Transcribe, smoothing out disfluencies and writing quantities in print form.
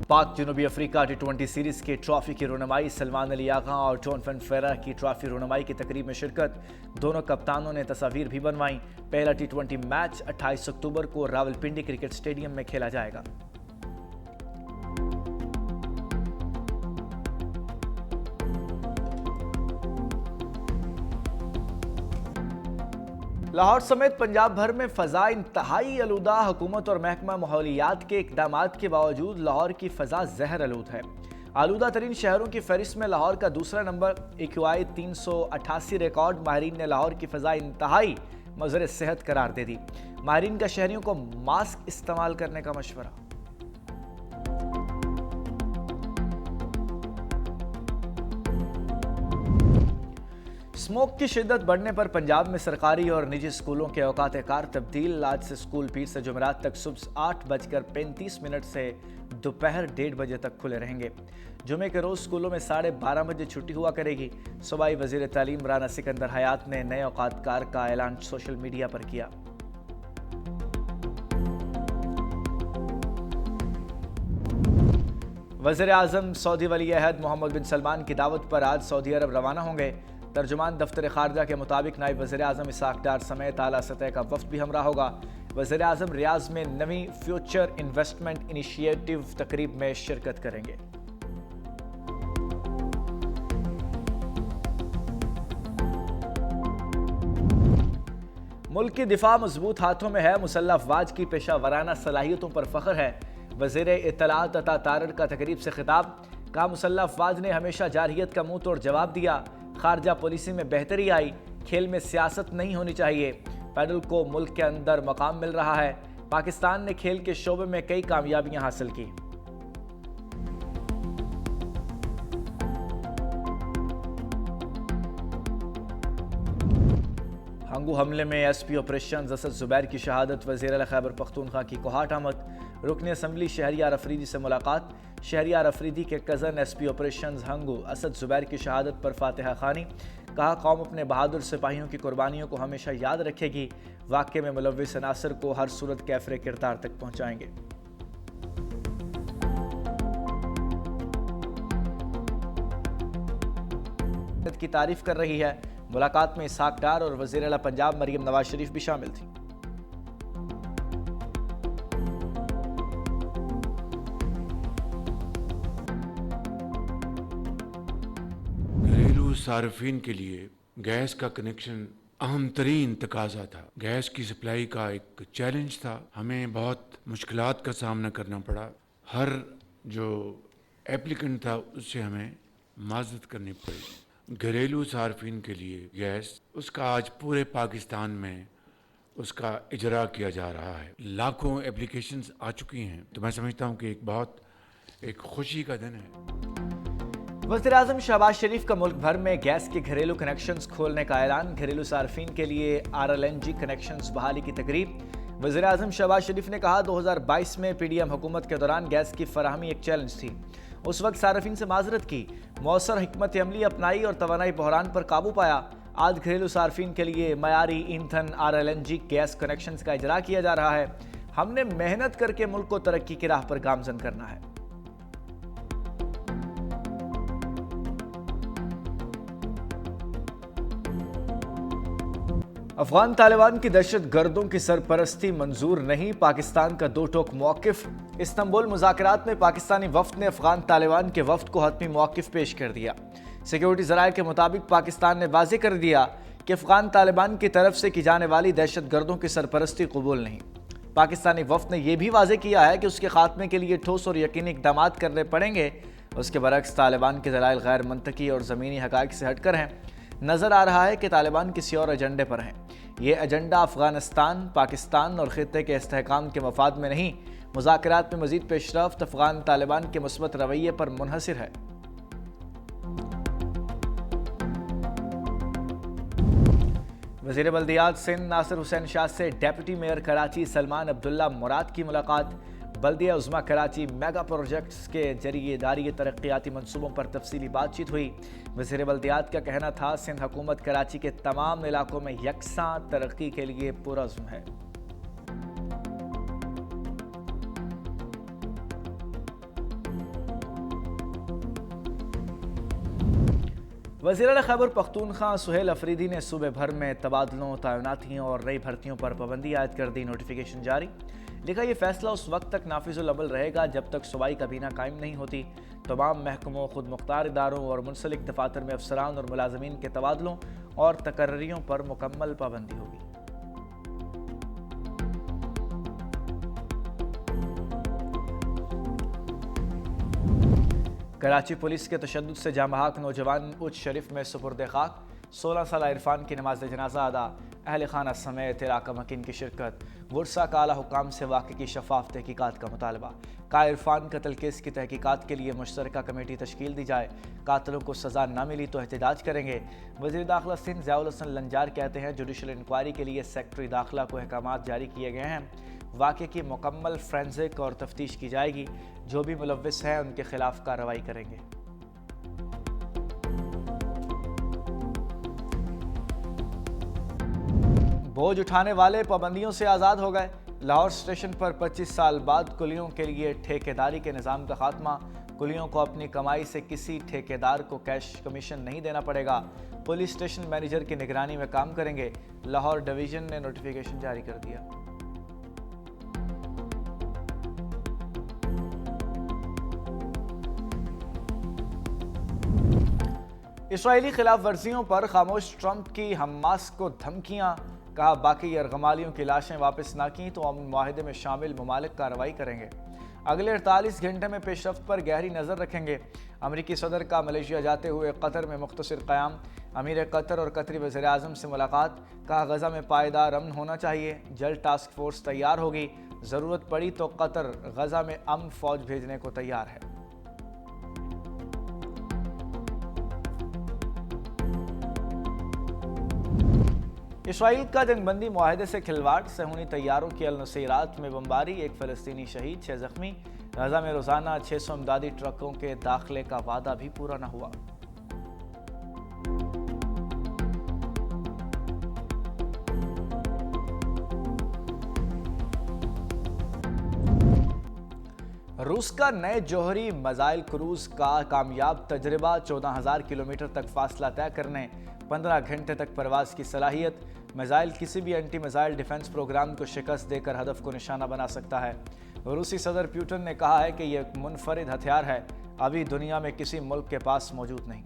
पाक जनूबी Africa T20 series के ट्रॉफी की रुनमाई सलमान अली आगा और जॉन फनफेरा की ट्रॉफी रुनमाई की तकरीब में शिरकत। दोनों कप्तानों ने तस्वीर भी बनवाई। पहला T20 मैच 28 अक्टूबर को रावलपिंडी क्रिकेट स्टेडियम में खेला जाएगा। लाहौर समेत पंजाब भर में फजा इंतहाई आलूदा। हुकूमत और महकमा माहौलियात के इकदामात के बावजूद लाहौर की फजा जहर आलूद है। आलूदा तरीन शहरों की फहरिस्त में लाहौर का दूसरा नंबर। AQI 388 record. माहिरीन ने लाहौर की फजा इंतहाई मज़र सेहत करार दे दी। माहिरीन का शहरियों को मास्क इस्तेमाल करने का मशवरा। स्मोक की शिद्दत बढ़ने पर पंजाब में सरकारी और निजी स्कूलों के औकात कार तब्दील। आज से स्कूल पीर से जुमेरात तक सुबह 8:35 से दोपहर 1:30 बजे तक खुले रहेंगे। जुमे के रोज़ स्कूलों में 12:30 बजे छुट्टी हुआ करेगी। सूबाई वज़ीर तालीम राना सिकंदर हयात ने नए औकात कार का ऐलान सोशल मीडिया पर किया। वज़ीर आज़म सऊदी वली अहद मोहम्मद बिन सलमान की दावत पर आज सऊदी अरब रवाना होंगे। तर्जुमान दफ्तर खारजा के मुताबिक नायब वज़ीर आज़म इसाक डार समेत आला सतह का वफ्द भी हमरा होगा। वज़ीर आज़म रियाज में नवी फ्यूचर इन्वेस्टमेंट इनिशिएटिव तकरीब में शिरकत करेंगे। मुल्क की दिफा मजबूत हाथों में है। मुसल्लह अफवाज की पेशा वराना सलाहियतों पर फख्र है। वज़ीर इत्तलात अता तारड़ का तकरीब से खिताब। कहा, मुसल्लह अफवाज ने हमेशा जारहियत का मुंह तोड़ जवाब दिया। खारजा पॉलिसी में बेहतरी आई। खेल में सियासत नहीं होनी चाहिए। पैडल को मुल्क के अंदर मकाम मिल रहा है। पाकिस्तान ने खेल के शोबे में कई कामयाबियां हासिल की। हंगू हमले में SP ऑपरेशन असद जुबैर की शहादत। वज़ीर आला खैबर पख्तूनख्वा की कोहाट आमद। रुकन असम्बली शहरियार अफरीदी से मुलाकात। शहरियार अफरीदी के cousin SP operation Hangu Asad Zubair की शहादत पर फातिहा खानी। कहा, कौम अपने बहादुर सिपाहियों की कुर्बानियों को हमेशा याद रखेगी। वाक़े में मुलव्विस अनासर को हर सूरत कैफरे किरदार तक पहुँचाएंगे। की तारीफ कर रही है। मुलाकात में इसाक डार और वज़ीर आला पंजाब मरियम नवाज शरीफ भी शामिल थी। घरेलू सार्फिन के लिए गैस का कनेक्शन अहम तरीन तकाजा था। गैस की सप्लाई का एक चैलेंज था। हमें बहुत मुश्किलात का सामना करना पड़ा। हर जो एप्लीकेंट था उससे हमें माजरत करनी पड़ी। घरेलू सार्फिन के लिए गैस उसका आज पूरे पाकिस्तान में उसका इजरा किया जा रहा है। लाखों एप्लीकेशंस आ चुकी हैं। तो मैं समझता हूँ कि एक खुशी का दिन है। वज़ीर आज़म शहबाज शरीफ का मुल्क भर में गैस के घरेलू कनेक्शंस खोलने का ऐलान। घरेलू सार्फिन के लिए RLNG कनेक्शंस बहाली की तकरीब। वज़ीर आज़म शहबाज शरीफ ने कहा, 2022 में PDM हुकूमत के दौरान गैस की फराहमी एक चैलेंज थी। उस वक्त सार्फिन से माजरत की, मौसर हिकमत अमली अपनाई और तवानाई बहरान पर काबू पाया। आज घरेलू सार्फिन के लिए मयारी ईंधन RLNG गैस कनेक्शंस का इजरा किया जा रहा है। हमने मेहनत करके मुल्क को तरक्की की राह पर गामजन करना है। अफगान तालिबान की दहशत गर्दों की सरपरस्ती मंजूर नहीं। पाकिस्तान का दो टोक मौक़िफ़। इस्तांबुल मुज़ाकरात में पाकिस्तानी वफ़द ने अफगान तालिबान के वफ़द को हतमी मौक़िफ़ पेश कर दिया। सिक्योरिटी ज़राए के मुताबिक पाकिस्तान ने वाज़ेह कर दिया कि अफगान तालिबान की तरफ से की जाने वाली दहशत गर्दों की सरपरस्ती कबूल नहीं। पाकिस्तानी वफ़द ने यह भी वाज़ेह किया है कि उसके खात्मे के लिए ठोस और यकीनी इक़दाम करने पड़ेंगे। उसके बरक्स तालिबान के दलाइल गैर मंतकी और ज़मीनी हक़ाइक़ से हटकर हैं। नज़र आ रहा है कि तालिबान किसी और एजेंडे पर हैं। ये एजेंडा अफगानिस्तान, पाकिस्तान और ख़ित्ते के इस्तेहकाम के मफाद में नहीं। मुज़ाकरात में मज़ीद पेशरफ्त अफगान तालिबान के मुस्बत रवैये पर मुनहसिर है। वज़ीर बल्दियात सिंध नासिर हुसैन शाह से डेप्यूटी मेयर कराची सलमान अब्दुल्ला मुराद की मुलाकात। बल्दिया उज़्मा कराची मेगा प्रोजेक्ट्स के जरिए जारी तरक्याती मनसूबों पर तफसीली बातचीत हुई। वज़ीर बल्दियात का कहना था, सिंध हुकूमत कराची के तमाम इलाकों में यकसां तरक्की के लिए पुरज़्म है। वज़ीर खैबर पख्तूनख्वा सुहेल अफरीदी ने सूबे भर में तबादलों, तैनातियों और नई भर्तियों पर पाबंदी आयद कर दी। नोटिफिकेशन जारी। लिखा ये फैसला उस वक्त तक नाफिजुल अमल रहेगा जब तक सूबाई काबीना कायम नहीं होती। तमाम महकमों, खुद मुख्तार इदारों और मुंसलिक दफातर में अफसरान और मुलाजमीन के तबादलों और तकर्रियों पर मुकम्मल पाबंदी होगी। कराची पुलिस के तशद्दुद से जामबहक नौजवान उच्च शरीफ में सुपुर्द खाक। 16 साल इरफान की नमाज जनाजा अदा। अहल खाना समेत इलाका मकीन की शिरकत। वर्सा का आला हुकाम से वाक़े की शफाफ तहकीकात का मुतालबा। का इरफान कत्ल केस की तहकीकात के लिए मुश्तरका कमेटी तश्कील दी जाए। कातलों को सज़ा न मिली तो एहतजाज करेंगे। वज़ीर दाखिला सिंध ज़ियाउल हसन लंजार कहते हैं जुडिशल इंक्वायरी के लिए सेक्रेटरी दाखिला को अहकामात जारी किए गए हैं। वाक़े की मुकम्मल फ्रेंसिक और तफ्तीश की जाएगी। जो भी मुलव्विस हैं उनके खिलाफ कार्रवाई करेंगे। बोझ उठाने वाले पाबंदियों से आज़ाद हो गए। लाहौर स्टेशन पर 25 साल बाद कुलियों के लिए ठेकेदारी के निज़ाम का खात्मा। कुलियों को अपनी कमाई से किसी ठेकेदार को कैश कमीशन नहीं देना पड़ेगा। पुलिस स्टेशन मैनेजर की निगरानी में काम करेंगे। लाहौर डिवीज़न ने नोटिफिकेशन जारी कर दिया। इसराइली खिलाफ वर्जियों पर खामोश ट्रंप की हमास को धमकियां। कहा बाकी यरगमालियों की लाशें वापस ना की तो अमन मुआहदे में शामिल ममालिक कार्रवाई करेंगे। अगले 48 घंटे में पेशरफ्त पर गहरी नज़र रखेंगे। अमरीकी सदर का मलेशिया जाते हुए कतर में मुख्तसर क़याम। अमीर कतर और कतरी वज़ीर आज़म से मुलाकात। कहा गज़ा में पायदार अमन होना चाहिए। जल्द टास्क फोर्स तैयार होगी। ज़रूरत पड़ी तो कतर गज़ा में अमन फ़ौज भेजने को तैयार है। इसराइल का जंगबंदी मुआहदे से खिलवाड़। सहूनी तैयारों की अल-नुसैरात में बमबारी। एक फ़लस्तीनी शहीद, 6 ज़ख्मी। गज़ा में रोज़ाना 600 इमदादी ट्रकों के दाखिले का वादा भी पूरा न हुआ। रूस का नए जौहरी मिसाइल क्रूज का कामयाब तजर्बा। 14,000 किलोमीटर तक फासला तय करने, 15 घंटे तक परवाज की सलाहियत। मिसाइल किसी भी एंटी मिसाइल डिफेंस प्रोग्राम को शिकस्त देकर हदफ को निशाना बना सकता है। रूसी सदर पुतिन ने कहा है कि यह एक मुनफरिद हथियार है, अभी दुनिया में किसी मुल्क के पास मौजूद नहीं।